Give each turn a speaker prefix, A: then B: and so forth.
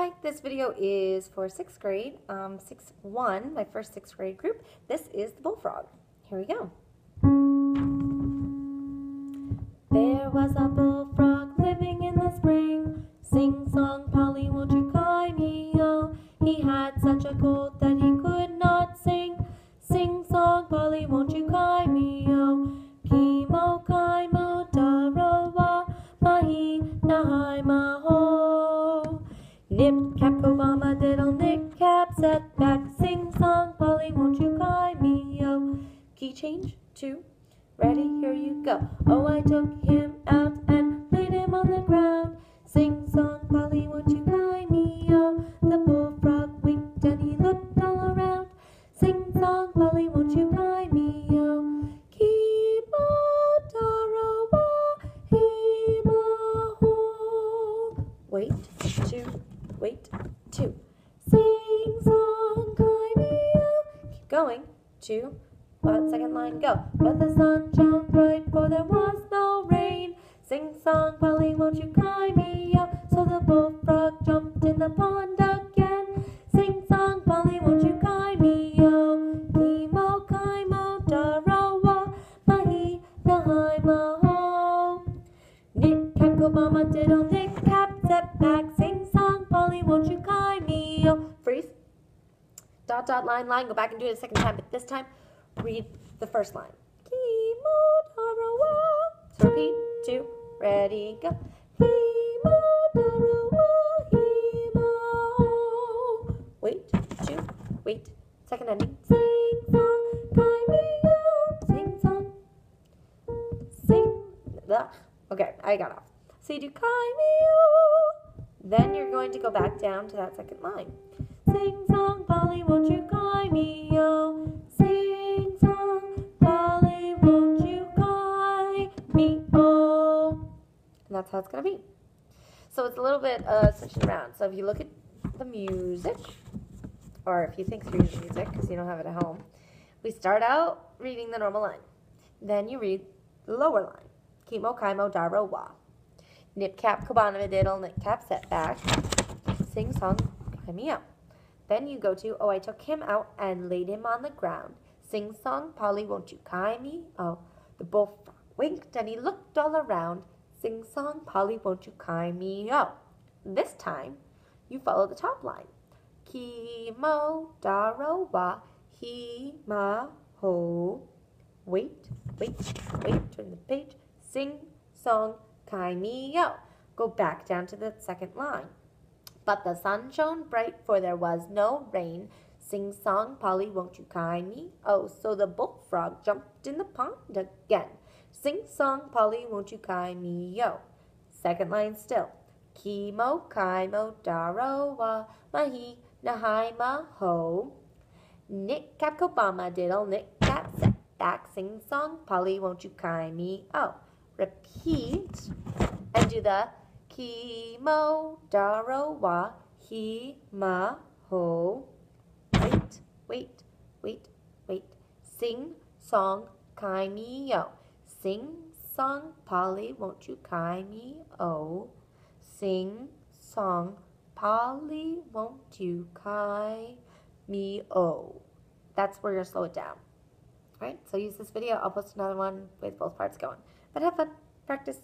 A: Hi, this video is for 6th grade, 6-1, my first 6th grade group. This is the bullfrog. Here we go. There was a bullfrog living in the spring. Sing song, Polly, won't you cry me, oh? He had such a cold that he could not sing. Sing song, Polly, won't you cry me, oh? Kimo, kaimo, darowa, mahi, nahai, maho. Nip, cap, Obama, diddle, nick, cap, set back. Sing song, Polly, won't you cry me, oh? Key change, 2. Ready, here you go. Oh, I took him out and laid him on the ground. Sing song, Polly, won't you cry me, oh? The bullfrog winked and he looked all around. Sing song, Polly, won't you cry me, oh? Kimo, darowa, himaho. Wait, 2, wait, 2. Sing song, cry me, oh. Keep going, 2. Second line, go. But the sun shone bright, for there was no rain. Sing song, Polly, won't you cry me out? So the bullfrog jumped in the pond again. Sing song, Polly, won't you cry me out? Kimo, kaimo, darowa, mahi, nahai, maho. Nick, cap, Obama, diddle, nick, cap, step back. Sing song, Polly, won't you cry me out? Freeze. Dot, dot, line, line. Go back and do it a second time, but this time, read the first line. Kimo, darowa. So repeat, 2, ready, go. Kimo, darowa, himaho. Wait, 2, wait. Second ending. Sing song, kaimio. Sing song. Sing. Ugh. Okay, I got off. So you do kaimio. Then you're going to go back down to that second line. Sing song, Polly, won't you cry me, oh? Sing song, Polly, won't you cry me, oh? And that's how it's going to be. So it's a little bit switching around. So if you look at the music, or if you think through the music because you don't have it at home, we start out reading the normal line. Then you read the lower line. Kimo, kaimo, darowa. Nip, cap, kobana, diddle, nip, cap, set back. Sing song, cry me out. Then you go to, oh, I took him out and laid him on the ground. Sing song, Polly, won't you cry me? Oh, the bullfrog winked and he looked all around. Sing song, Polly, won't you cry me? Oh, this time you follow the top line. Kimo, darowa, himaho. Wait, wait, wait, turn the page. Sing song, cry me out. Go back down to the second line. But the sun shone bright, for there was no rain. Sing song, Polly, won't you cry me? Oh, so the bullfrog jumped in the pond again. Sing song, Polly, won't you cry me? Yo. Second line still. Kimo, kaimo, darowa, mahi, nahai, maho. Nick, cap, kobama, diddle, nick, cap, set back. Sing song, Polly, won't you cry me? Oh. Repeat and do the Kimo, darowa, himaho. Wait, wait, wait, wait. Sing song, kaimio. Sing song, Polly, won't you kai me, oh? Sing song, Polly, won't you kai me, oh? That's where you're going to slow it down. All right, so use this video. I'll post another one with both parts going. But have fun. Practice.